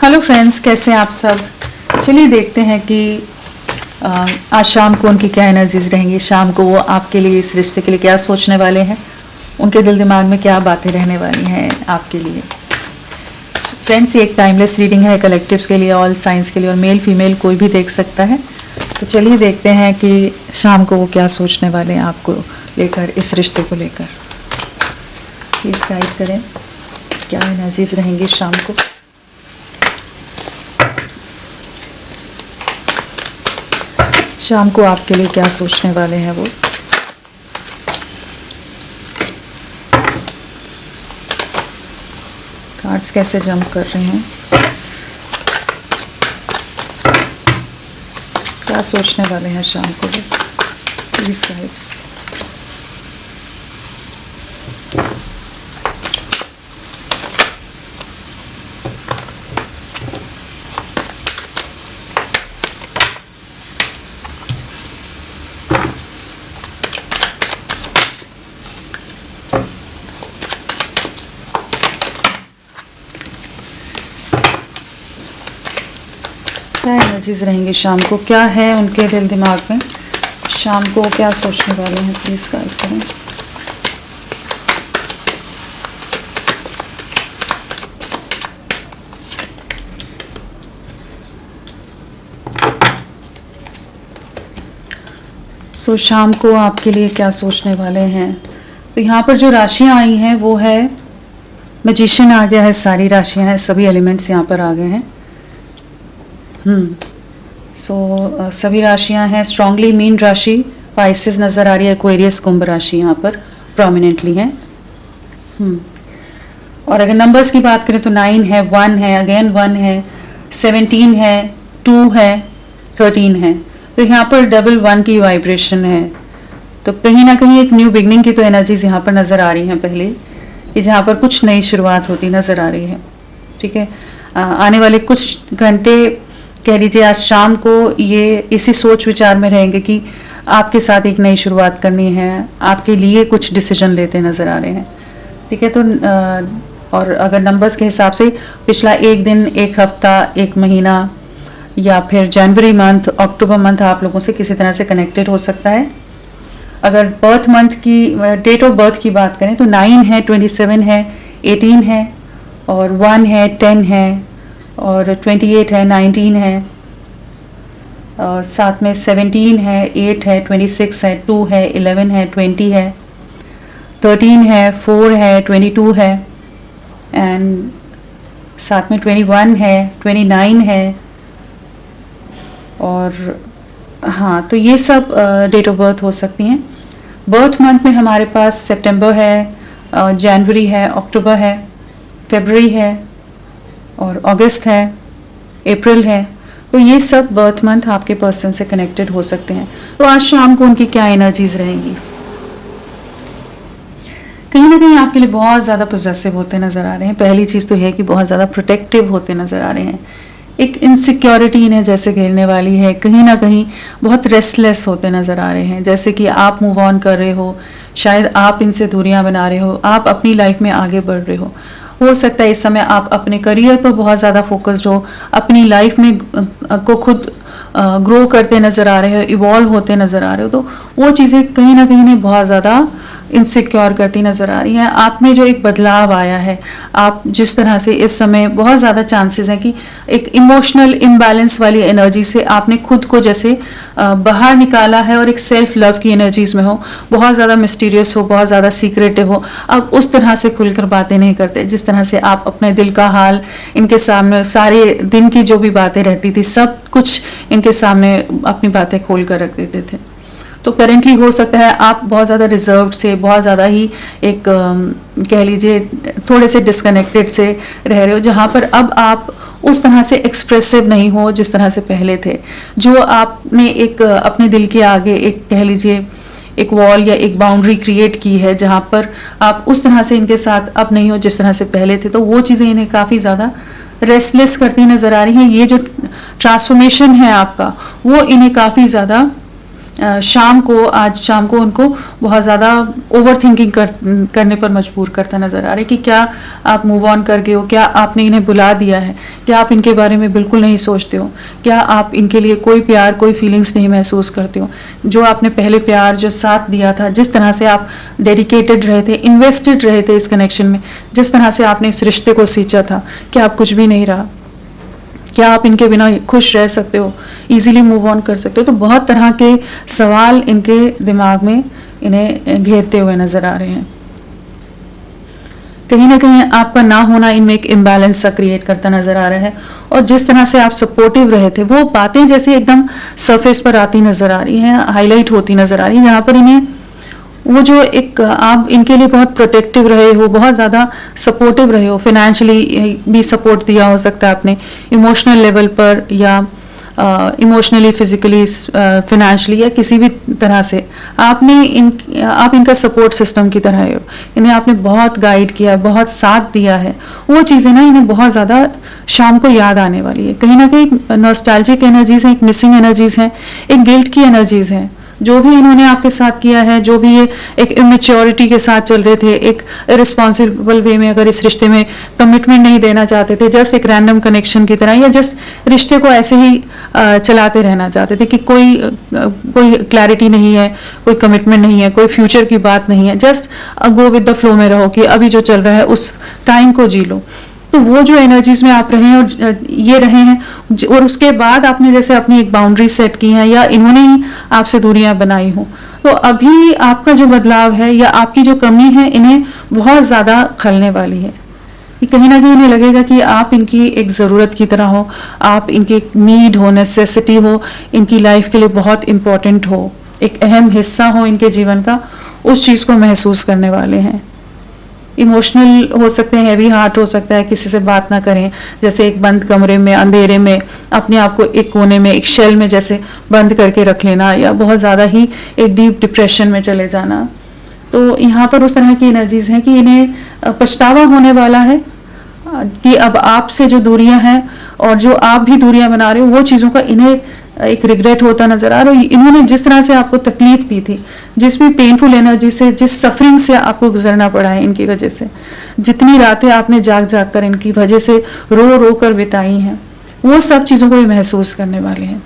Hello friends, कैसे हैं आप सब। चलिए देखते हैं कि आज शाम को उनकी क्या एनर्जीज रहेंगी। शाम को वो आपके लिए, इस रिश्ते के लिए क्या सोचने वाले हैं, उनके दिल दिमाग में क्या बातें रहने वाली हैं आपके लिए। फ्रेंड्स, ये एक टाइमलेस रीडिंग है, कलेक्टिव्स के लिए, ऑल साइंस के लिए, और मेल फीमेल कोई भी देख सकता है। तो चलिए देखते हैं कि शाम को वो क्या सोचने वाले हैं आपको लेकर, इस रिश्ते को लेकर। प्लीज़ गाइड करें, क्या एनर्जीज रहेंगी शाम को। शाम को आपके लिए क्या सोचने वाले हैं वो। कार्ड्स कैसे जंप कर रहे हैं, क्या सोचने वाले हैं शाम को वो। Please guide. क्या एनर्जीज रहेंगी शाम को, क्या है उनके दिल दिमाग में, शाम को क्या सोचने वाले हैं। प्लीज गाइड करें। शाम को आपके लिए क्या सोचने वाले हैं। तो यहाँ पर जो राशियां आई हैं वो है मैजिशियन आ गया है, सारी राशियां हैं, सभी एलिमेंट्स यहाँ पर आ गए हैं। सभी राशियां हैं। स्ट्रांगली मीन राशि पाइसेस नज़र आ रही है, एक्वेरियस कुंभ राशि यहाँ पर प्रोमिनेंटली है। और अगर नंबर्स की बात करें तो 9 है, 1 है, अगेन 1 है, 17 है, 2 है, 13 है। तो यहाँ पर डबल 1 की वाइब्रेशन है। तो कहीं ना कहीं एक न्यू बिगनिंग की तो एनर्जीज यहाँ पर नज़र आ रही हैं पहले, कि जहाँ पर कुछ नई शुरुआत होती नज़र आ रही है। ठीक है, आने वाले कुछ घंटे, कह लीजिए आज शाम को, ये इसी सोच विचार में रहेंगे कि आपके साथ एक नई शुरुआत करनी है, आपके लिए कुछ डिसीजन लेते नज़र आ रहे हैं। ठीक है, तो और अगर नंबर्स के हिसाब से पिछला एक दिन, एक हफ्ता, एक महीना, या फिर जनवरी मंथ, अक्टूबर मंथ आप लोगों से किसी तरह से कनेक्टेड हो सकता है। अगर बर्थ मंथ की, डेट ऑफ बर्थ की बात करें तो 9 है, 27 है, 18 है, और 1 है, 10 है, और 28 है, 19 है, और साथ में 17 है, 8 है, 26 है, 2 है, 11 है, 20 है, 13 है, 4 है, 22 है, एंड साथ में 21 है, 29 है। और हाँ, तो ये सब डेट ऑफ बर्थ हो सकती हैं। बर्थ मंथ में हमारे पास सितंबर है, जनवरी है, अक्टूबर है, फरवरी है, और अगस्त है, अप्रैल है। तो ये सब बर्थ मंथ आपके पर्सन से कनेक्टेड हो सकते हैं। तो आज शाम को उनकी क्या एनर्जीज रहेंगी। कहीं ना कहीं आपके लिए बहुत ज़्यादा पॉजिटिव होते नज़र आ रहे हैं। पहली चीज़ तो है कि बहुत ज़्यादा प्रोटेक्टिव होते नज़र आ रहे हैं। एक इनसिक्योरिटी इन्हें जैसे घेरने वाली है, कहीं ना कहीं बहुत रेस्टलेस होते नज़र आ रहे हैं। जैसे कि आप मूव ऑन कर रहे हो, शायद आप इनसे दूरियां बना रहे हो, आप अपनी लाइफ में आगे बढ़ रहे हो सकता है इस समय आप अपने करियर पर बहुत ज़्यादा फोकस्ड हो, अपनी लाइफ में को खुद ग्रो करते नज़र आ रहे हो, इवॉल्व होते नज़र आ रहे हो। तो वो चीज़ें कहीं ना कहीं बहुत ज़्यादा इनसिक्योर करती नज़र आ रही हैं। आप में जो एक बदलाव आया है, आप जिस तरह से इस समय, बहुत ज़्यादा चांसेस हैं कि एक इमोशनल इम्बैलेंस वाली एनर्जी से आपने खुद को जैसे बाहर निकाला है, और एक सेल्फ लव की एनर्जीज में हो, बहुत ज़्यादा मिस्टीरियस हो, बहुत ज़्यादा सीक्रेटिव हो। अब उस तरह से खुलकर बातें नहीं करते जिस तरह से आप अपने दिल का हाल इनके सामने, सारे दिन की जो भी बातें रहती थी, सब कुछ इनके सामने अपनी बातें खोल कर रख देते थे। तो करेंटली हो सकता है आप बहुत ज़्यादा रिजर्व्ड से, बहुत ज़्यादा ही एक कह लीजिए थोड़े से डिस्कनेक्टेड से रह रहे हो, जहाँ पर अब आप उस तरह से एक्सप्रेसिव नहीं हो जिस तरह से पहले थे। जो आपने एक अपने दिल के आगे एक, कह लीजिए, एक वॉल या एक बाउंड्री क्रिएट की है, जहाँ पर आप उस तरह से इनके साथ अब नहीं हो जिस तरह से पहले थे। तो वो चीज़ें इन्हें काफ़ी ज़्यादा रेस्टलेस करती नज़र आ रही हैं। ये जो ट्रांसफॉर्मेशन है आपका, वो इन्हें काफ़ी ज़्यादा आज शाम को उनको बहुत ज़्यादा ओवर थिंकिंग करने पर मजबूर करता नज़र आ रहा है कि क्या आप मूव ऑन कर गए हो, क्या आपने इन्हें बुला दिया है, क्या आप इनके बारे में बिल्कुल नहीं सोचते हो, क्या आप इनके लिए कोई प्यार कोई फीलिंग्स नहीं महसूस करते हो। जो आपने पहले प्यार जो साथ दिया था, जिस तरह से आप डेडिकेटेड रहे थे, इन्वेस्टेड रहे थे इस कनेक्शन में, जिस तरह से आपने इस रिश्ते को सींचा था, क्या आप कुछ भी नहीं रहा, क्या आप इनके बिना खुश रह सकते हो, इजीली मूव ऑन कर सकते हो। तो बहुत तरह के सवाल इनके दिमाग में इन्हें घेरते हुए नजर आ रहे हैं। कहीं ना कहीं आपका ना होना इनमें एक इम्बैलेंस सा क्रिएट करता नजर आ रहा है, और जिस तरह से आप सपोर्टिव रहे थे वो बातें जैसे एकदम सरफेस पर आती नजर आ रही हैं, हाईलाइट होती नजर आ रही है, जहाँ पर इन्हें वो जो एक आप इनके लिए बहुत प्रोटेक्टिव रहे हो, बहुत ज़्यादा सपोर्टिव रहे हो, फाइनेंशियली भी सपोर्ट दिया हो सकता है आपने, इमोशनल लेवल पर या इमोशनली, फिजिकली, फाइनेंशियली या किसी भी तरह से आप इनका सपोर्ट सिस्टम की तरह हो, इन्हें आपने बहुत गाइड किया है, बहुत साथ दिया है। वो चीज़ें ना इन्हें बहुत ज़्यादा शाम को याद आने वाली है। कहीं ना कहीं नॉस्टैल्जिक एनर्जीज हैं, एक मिसिंग एनर्जीज हैं, एक गिल्ट की एनर्जीज हैं। जो भी इन्होंने आपके साथ किया है, जो भी ये एक इमेच्योरिटी के साथ चल रहे थे, एक रिस्पॉन्सिबल वे में अगर इस रिश्ते में कमिटमेंट नहीं देना चाहते थे, जस्ट एक रैंडम कनेक्शन की तरह, या जस्ट रिश्ते को ऐसे ही चलाते रहना चाहते थे कि कोई क्लैरिटी नहीं है, कोई कमिटमेंट नहीं है, कोई फ्यूचर की बात नहीं है, just go with the flow में रहो कि अभी जो चल रहा है उस टाइम को जी लो। तो वो जो एनर्जीज में आप रहे हैं और ये रहे हैं, और उसके बाद आपने जैसे अपनी एक बाउंड्री सेट की है या इन्होंने ही आपसे दूरियां बनाई हो, तो अभी आपका जो बदलाव है या आपकी जो कमी है इन्हें बहुत ज़्यादा खलने वाली है। कि कहीं ना कहीं इन्हें लगेगा कि आप इनकी एक ज़रूरत की तरह हो, आप इनकी एक नीड हो, नेसेसिटी हो, इनकी लाइफ के लिए बहुत इम्पोर्टेंट हो, एक अहम हिस्सा हो इनके जीवन का, उस चीज़ को महसूस करने वाले हैं। इमोशनल हो सकते हैं, हैवी हार्ट हो सकता है, किसी से बात ना करें, जैसे एक बंद कमरे में अंधेरे में अपने आप को एक कोने में एक शेल में जैसे बंद करके रख लेना, या बहुत ज़्यादा ही एक डीप डिप्रेशन में चले जाना। तो यहाँ पर उस तरह की एनर्जीज हैं कि इन्हें पछतावा होने वाला है कि अब आपसे जो दूरियां हैं और जो आप भी दूरियां बना रहे हो, वो चीज़ों का इन्हें एक रिग्रेट होता नजर आ रहा है। इन्होंने जिस तरह से आपको तकलीफ दी थी, जिस भी पेनफुल एनर्जी से, जिस सफरिंग से आपको गुजरना पड़ा है इनकी वजह से, जितनी रातें आपने जाग जाग कर इनकी वजह से रो रो कर बिताई हैं, वो सब चीज़ों को ये महसूस करने वाले हैं।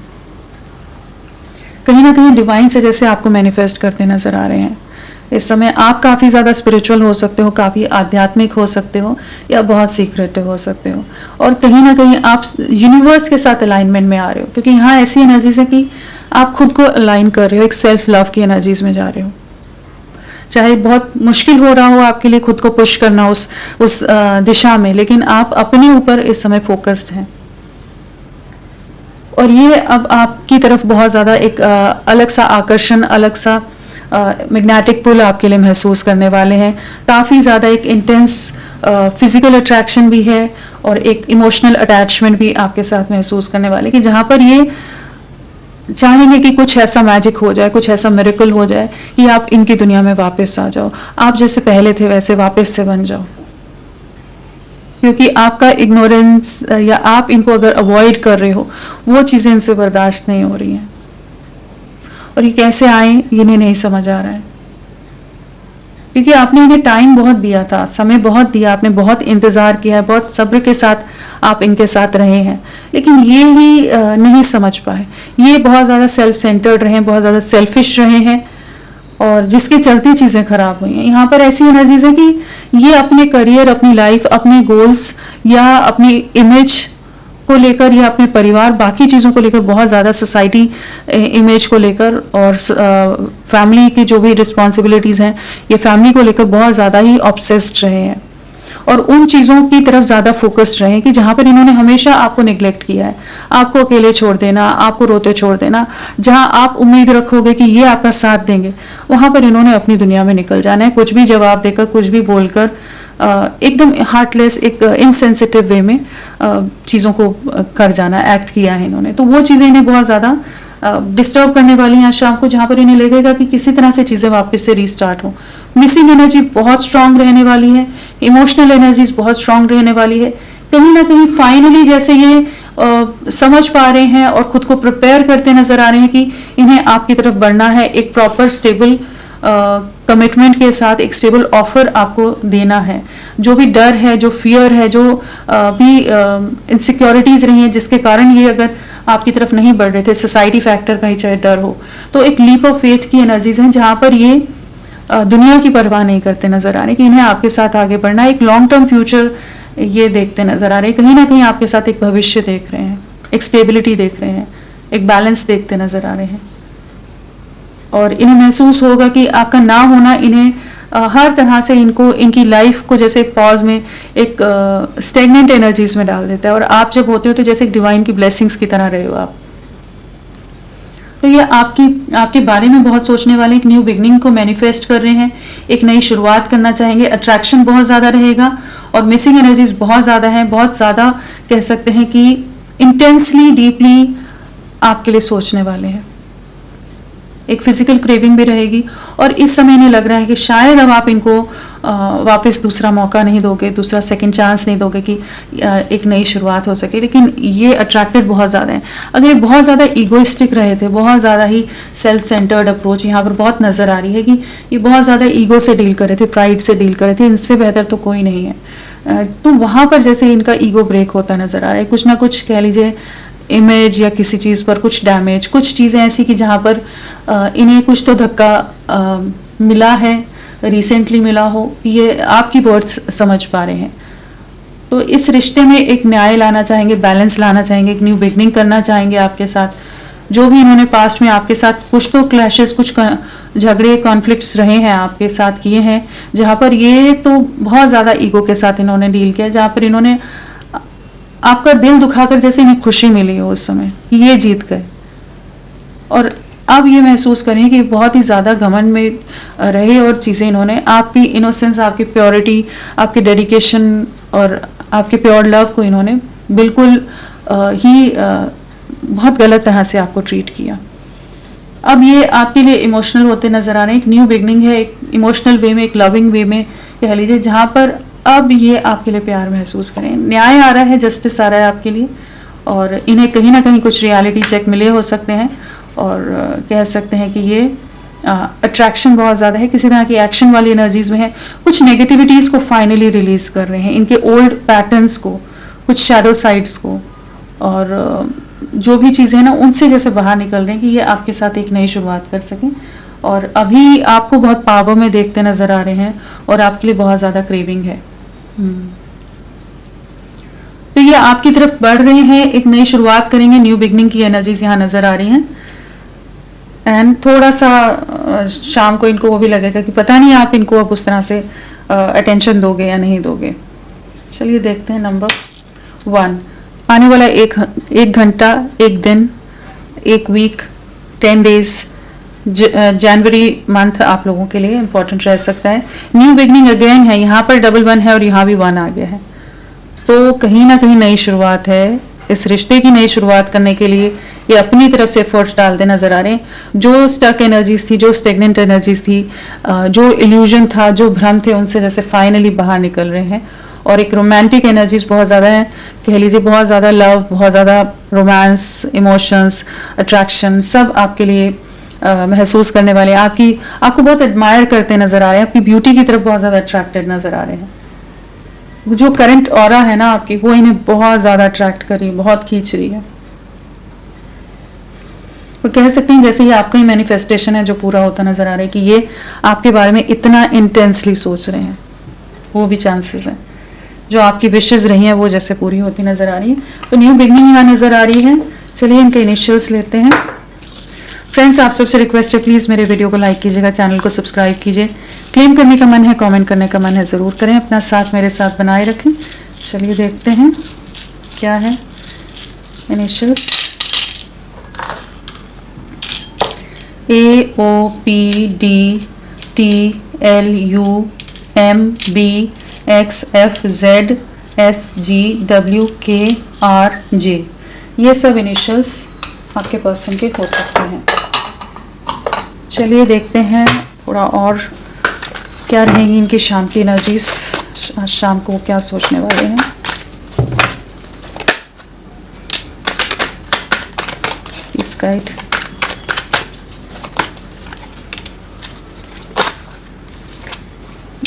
कहीं ना कहीं डिवाइन से जैसे आपको मैनिफेस्ट करते नजर आ रहे हैं। इस समय आप काफ़ी ज़्यादा स्पिरिचुअल हो सकते हो, काफ़ी आध्यात्मिक हो सकते हो, या बहुत सीक्रेटिव हो सकते हो, और कहीं ना कहीं आप यूनिवर्स के साथ अलाइनमेंट में आ रहे हो, क्योंकि यहाँ ऐसी एनर्जीज है कि आप खुद को अलाइन कर रहे हो, एक सेल्फ लव की एनर्जीज में जा रहे हो। चाहे बहुत मुश्किल हो रहा हो आपके लिए खुद को पुश करना उस दिशा में, लेकिन आप अपने ऊपर इस समय फोकस्ड हैं, और ये अब आपकी तरफ बहुत ज़्यादा एक अलग सा आकर्षण, अलग सा मैग्नेटिक पुल आपके लिए महसूस करने वाले हैं। काफ़ी ज़्यादा एक इंटेंस फिजिकल अट्रैक्शन भी है, और एक इमोशनल अटैचमेंट भी आपके साथ महसूस करने वाले, कि जहाँ पर ये चाहेंगे कि कुछ ऐसा मैजिक हो जाए, कुछ ऐसा मिरेकल हो जाए कि आप इनकी दुनिया में वापस आ जाओ, आप जैसे पहले थे वैसे वापस से बन जाओ। क्योंकि आपका इग्नोरेंस या आप इनको अगर अवॉइड कर रहे हो, वो चीज़ें इनसे बर्दाश्त नहीं हो रही हैं, और ये कैसे आए इन्हें नहीं समझ आ रहा है, क्योंकि आपने इन्हें टाइम बहुत दिया था, समय बहुत दिया, आपने बहुत इंतज़ार किया है, बहुत सब्र के साथ आप इनके साथ रहे हैं, लेकिन ये ही नहीं समझ पाए। ये बहुत ज़्यादा सेल्फ सेंटर्ड रहे हैं, बहुत ज़्यादा सेल्फिश रहे हैं, और जिसके चलती चीज़ें खराब हुई हैं। यहाँ पर ऐसी एनर्जीज है कि ये अपने करियर, अपनी लाइफ, अपने गोल्स या अपनी इमेज को लेकर या अपने परिवार, बाकी चीज़ों को लेकर, बहुत ज़्यादा सोसाइटी इमेज को लेकर और फैमिली की जो भी रिस्पॉन्सिबिलिटीज़ हैं, ये फैमिली को लेकर बहुत ज़्यादा ही ऑब्सेस्ड रहे हैं, और उन चीज़ों की तरफ ज़्यादा फोकस्ड रहे हैं कि जहाँ पर इन्होंने हमेशा आपको निगलेक्ट किया है, आपको अकेले छोड़ देना, आपको रोते छोड़ देना। जहाँ आप उम्मीद रखोगे कि ये आपका साथ देंगे, वहाँ पर इन्होंने अपनी दुनिया में निकल जाना है, कुछ भी जवाब देकर, कुछ भी बोलकर, एकदम हार्टलेस, एक इनसेंसिटिव वे में चीज़ों को कर जाना, एक्ट किया है इन्होंने। तो वो चीज़ें इन्हें बहुत ज़्यादा डिस्टर्ब करने वाली हैं शाम को, जहाँ पर इन्हें लगेगा कि किसी तरह से चीज़ें वापस से रीस्टार्ट हो। मिसिंग एनर्जी बहुत स्ट्रांग रहने वाली है, इमोशनल एनर्जीज बहुत स्ट्रांग रहने वाली है। कहीं ना कहीं फाइनली जैसे ये समझ पा रहे हैं और खुद को प्रिपेयर करते नजर आ रहे हैं कि इन्हें आपकी तरफ बढ़ना है, एक प्रॉपर स्टेबल कमिटमेंट के साथ एक स्टेबल ऑफर आपको देना है। जो भी डर है, जो फियर है, जो भी इनसिक्योरिटीज रही हैं जिसके कारण ये अगर आपकी तरफ नहीं बढ़ रहे थे, सोसाइटी फैक्टर का ही चाहे डर हो, तो एक लीप ऑफ फेथ की एनर्जीज हैं जहां पर ये दुनिया की परवाह नहीं करते नजर आ रहे कि इन्हें आपके साथ आगे बढ़ना है। एक लॉन्ग टर्म फ्यूचर ये देखते नजर आ रहे हैं, कहीं ना कहीं आपके साथ एक भविष्य देख रहे हैं, एक स्टेबिलिटी देख रहे हैं, एक बैलेंस देखते नजर आ रहे हैं। और इन्हें महसूस होगा कि आपका ना होना इन्हें हर तरह से इनकी लाइफ को जैसे एक पॉज में, एक स्टेगनेंट एनर्जीज में डाल देता है। और आप जब होते हो तो जैसे एक डिवाइन की ब्लेसिंग्स की तरह रहे हो आप। तो ये आपके बारे में बहुत सोचने वाले, एक न्यू बिगनिंग को मैनिफेस्ट कर रहे हैं, एक नई शुरुआत करना चाहेंगे। अट्रैक्शन बहुत ज़्यादा रहेगा और मिसिंग एनर्जीज बहुत ज़्यादा है, बहुत ज़्यादा कह सकते हैं कि इंटेंसली डीपली आपके लिए सोचने वाले हैं। एक फिजिकल क्रेविंग भी रहेगी और इस समय इन्हें लग रहा है कि शायद अब आप इनको वापस दूसरा मौका नहीं दोगे, दूसरा सेकंड चांस नहीं दोगे कि एक नई शुरुआत हो सके। लेकिन ये अट्रैक्टेड बहुत ज़्यादा है। अगर ये बहुत ज़्यादा ईगोइस्टिक रहे थे, बहुत ज़्यादा ही सेल्फ सेंटर्ड अप्रोच यहाँ पर बहुत नज़र आ रही है कि ये बहुत ज़्यादा ईगो से डील कर रहे थे, प्राइड से डील कर रहे थे, इनसे बेहतर तो कोई नहीं है। तो वहाँ पर जैसे इनका ईगो ब्रेक होता नज़र आ रहा है। कुछ ना कुछ कह लीजिए इमेज या किसी चीज़ पर कुछ डैमेज, कुछ चीज़ें ऐसी कि जहाँ पर इन्हें कुछ तो धक्का मिला है, रिसेंटली मिला हो, ये आपकी वर्थ समझ पा रहे हैं। तो इस रिश्ते में एक न्याय लाना चाहेंगे, बैलेंस लाना चाहेंगे, एक न्यू बिगनिंग करना चाहेंगे आपके साथ। जो भी इन्होंने पास्ट में आपके साथ कुछ तो क्लैशेस, कुछ झगड़े, कॉन्फ्लिक्ट्स रहे हैं आपके साथ किए हैं, जहाँ पर ये तो बहुत ज़्यादा ईगो के साथ इन्होंने डील किया, जहाँ पर इन्होंने आपका दिल दुखाकर जैसे इन्हें खुशी मिली हो उस समय कि ये जीत गए। और अब ये महसूस करें कि बहुत ही ज़्यादा घमंड में रहे और चीज़ें इन्होंने आपकी इनोसेंस, आपकी प्योरिटी, आपकी डेडिकेशन और आपके प्योर लव को इन्होंने बिल्कुल ही बहुत गलत तरह से आपको ट्रीट किया। अब ये आपके लिए इमोशनल होते नज़र आ रहे हैं। एक न्यू बिगनिंग है, एक इमोशनल वे में, एक लविंग वे में कह लीजिए, जहाँ पर अब ये आपके लिए प्यार महसूस करें। न्याय आ रहा है, जस्टिस आ रहा है आपके लिए और इन्हें कहीं ना कहीं कुछ रियलिटी चेक मिले हो सकते हैं। और कह सकते हैं कि ये अट्रैक्शन बहुत ज़्यादा है, किसी तरह की एक्शन वाली एनर्जीज में है। कुछ नेगेटिविटीज़ को फाइनली रिलीज कर रहे हैं, इनके ओल्ड पैटर्न्स को, कुछ शैडो साइड्स को, और जो भी चीज़ें हैं ना उनसे जैसे बाहर निकल रहे हैं कि ये आपके साथ एक नई शुरुआत कर सकें। और अभी आपको बहुत पावर में देखते नज़र आ रहे हैं और आपके लिए बहुत ज़्यादा क्रेविंग है। तो ये आपकी तरफ बढ़ रहे हैं, एक नई शुरुआत करेंगे, न्यू बिगनिंग की एनर्जीज यहाँ नज़र आ रही हैं। एंड थोड़ा सा शाम को इनको वो भी लगेगा कि पता नहीं आप इनको अब उस तरह से अटेंशन दोगे या नहीं दोगे। चलिए देखते हैं नंबर 1, आने वाला एक घंटा, एक दिन, एक वीक, 10 डेज, जनवरी मंथ आप लोगों के लिए इंपॉर्टेंट रह सकता है। न्यू बिगनिंग अगेन है, यहाँ पर डबल 1 है और यहाँ भी 1 आ गया है। तो कहीं ना कहीं नई शुरुआत है। इस रिश्ते की नई शुरुआत करने के लिए ये अपनी तरफ से एफर्ट्स डालते नजर आ रहे हैं। जो स्टक एनर्जीज थी, जो स्टेगनेंट एनर्जीज थी, जो इल्यूजन था, जो भ्रम थे, उनसे जैसे फाइनली बाहर निकल रहे हैं। और एक रोमांटिक एनर्जीज बहुत ज़्यादा है, कह लीजिए बहुत ज़्यादा लव, बहुत ज़्यादा रोमांस, इमोशंस, अट्रैक्शन सब आपके लिए महसूस करने वाले हैं। आपको बहुत एडमायर करते नजर आ रहे हैं, आपकी ब्यूटी की तरफ बहुत ज़्यादा अट्रैक्टेड नजर आ रहे हैं। जो करंट ऑरा है ना आपकी, वो इन्हें बहुत ज़्यादा अट्रैक्ट कर रही है, बहुत खींच रही है। और कह सकते हैं जैसे ये आपका ही मैनिफेस्टेशन है जो पूरा होता नजर आ रहा है कि ये आपके बारे में इतना इंटेंसली सोच रहे हैं, वो भी चांसेस हैं। जो आपकी विशेस रही हैं वो जैसे पूरी होती नजर आ रही है। तो न्यू बिगनिंग यहाँ नजर आ रही है। चलिए इनके इनिशियल्स लेते हैं। फ्रेंड्स, आप सबसे रिक्वेस्ट है प्लीज़ मेरे वीडियो को लाइक कीजिएगा, चैनल को सब्सक्राइब कीजिए। क्लेम करने का मन है, कमेंट करने का मन है, ज़रूर करें। अपना साथ मेरे साथ बनाए रखें। चलिए देखते हैं क्या है इनिशियल्स। AOPDTLUMBXFZSGWKRJ, ये सब इनिशियल्स आपके पर्सन के हो सकते हैं। चलिए देखते हैं थोड़ा और क्या रहेंगी इनकी शाम की एनर्जीज। शाम को क्या सोचने वाले हैं। गाइड।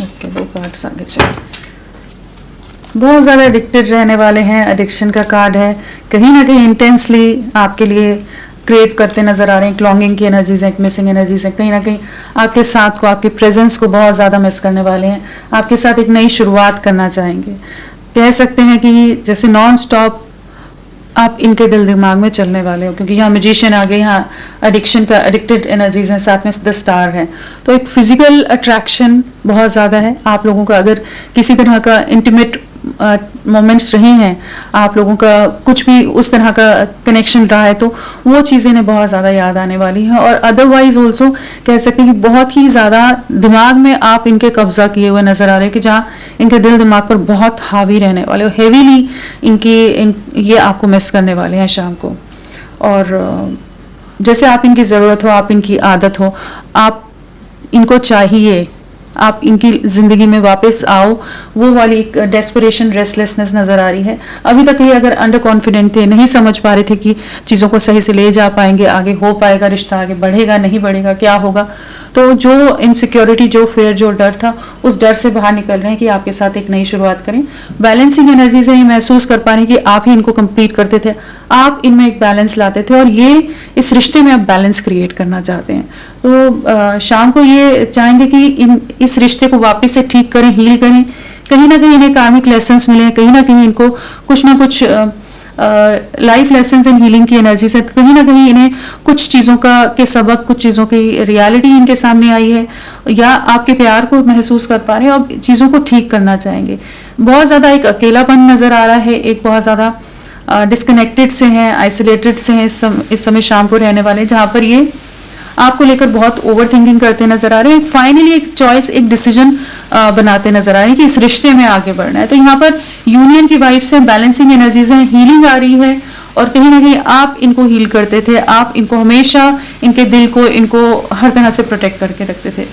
ओके, 2 कार्ड्स आगे चलो। बहुत ज़्यादा एडिक्टेड रहने वाले हैं, एडिक्शन का कार्ड है, कहीं ना कहीं इंटेंसली आपके लिए क्रेव करते नजर आ रहे हैं, लॉन्गिंग की एनर्जीज हैं, मिसिंग एनर्जीज हैं, कहीं ना कहीं आपके साथ को, आपके प्रेजेंस को बहुत ज़्यादा मिस करने वाले हैं, आपके साथ एक नई शुरुआत करना चाहेंगे। कह सकते हैं कि जैसे नॉन स्टॉप आप इनके दिल दिमाग में चलने वाले हो, क्योंकि यहाँ मैजिशियन आ गए, यहाँ एडिक्शन का एडिक्टेड एनर्जीज हैं, साथ में द स्टार है। तो एक फिजिकल अट्रैक्शन बहुत ज़्यादा है आप लोगों का। अगर किसी तरह का इंटीमेट मोमेंट्स रही हैं, आप लोगों का कुछ भी उस तरह का कनेक्शन रहा है, तो वो चीज़ें इन्हें बहुत ज़्यादा याद आने वाली हैं। और अदरवाइज ऑल्सो कह सकते हैं कि बहुत ही ज़्यादा दिमाग में आप इनके कब्जा किए हुए नज़र आ रहे हैं, कि जहाँ इनके दिल दिमाग पर बहुत हावी रहने वाले, हेवीली ये आपको मिस करने वाले हैं शाम को। और जैसे आप इनकी ज़रूरत हो, आप इनकी आदत हो, आप इनको चाहिए, आप इनकी ज़िंदगी में वापस आओ, वो वाली एक डेस्परेशन, रेस्टलेसनेस नज़र आ रही है। अभी तक ये अगर अंडर कॉन्फिडेंट थे, नहीं समझ पा रहे थे कि चीज़ों को सही से ले जा पाएंगे, आगे हो पाएगा, रिश्ता आगे बढ़ेगा नहीं बढ़ेगा, क्या होगा, तो जो इनसिक्योरिटी, जो फेयर, जो डर था, उस डर से बाहर निकल रहे हैं कि आपके साथ एक नई शुरुआत करें। बैलेंसिंग एनर्जी से ये महसूस कर पा रहे हैं कि आप ही इनको कंप्लीट करते थे, आप इनमें एक बैलेंस लाते थे, और ये इस रिश्ते में आप बैलेंस क्रिएट करना चाहते हैं। तो शाम को ये चाहेंगे कि इस रिश्ते को वापस से ठीक करें, हील करें। कहीं ना कहीं इन्हें कार्मिक लेसन्स मिले, कहीं ना कहीं इनको कुछ ना कुछ लाइफ लेसन्स एंड हीलिंग की एनर्जी से कहीं ना कहीं इन्हें कुछ चीज़ों के सबक, कुछ चीज़ों की रियलिटी इनके सामने आई है, या आपके प्यार को महसूस कर पा रहे हैं, और चीज़ों को ठीक करना चाहेंगे। बहुत ज़्यादा एक अकेलापन नज़र आ रहा है, एक बहुत ज़्यादा डिस्कनेक्टेड से हैं, आइसोलेटेड से हैं इस समय शाम को रहने वाले, जहाँ पर ये आपको लेकर बहुत ओवर थिंकिंग करते नजर आ रहे हैं। फाइनली एक चॉइस, एक डिसीजन बनाते नजर आ रहे हैं कि इस रिश्ते में आगे बढ़ना है। तो यहाँ पर यूनियन की वाइब्स है, बैलेंसिंग एनर्जीज है, हीलिंग आ रही है, और कहीं ना कहीं आप इनको हील करते थे, आप इनको हमेशा, इनके दिल को, इनको हर तरह से प्रोटेक्ट करके रखते थे।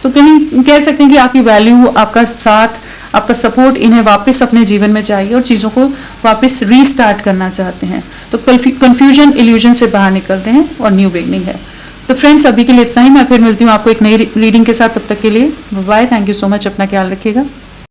तो कहीं कह सकते हैं कि आपकी वैल्यू, आपका साथ, आपका सपोर्ट इन्हें वापस अपने जीवन में चाहिए, और चीज़ों को वापस रीस्टार्ट करना चाहते हैं। तो कन्फ्यूजन, इल्यूजन से बाहर निकल रहे हैं, और न्यू बिगनिंग है। तो फ्रेंड्स, अभी के लिए इतना ही। मैं फिर मिलती हूँ आपको एक नई रीडिंग के साथ। तब तक के लिए bye. Thank you so much. अपना ख्याल रखिएगा।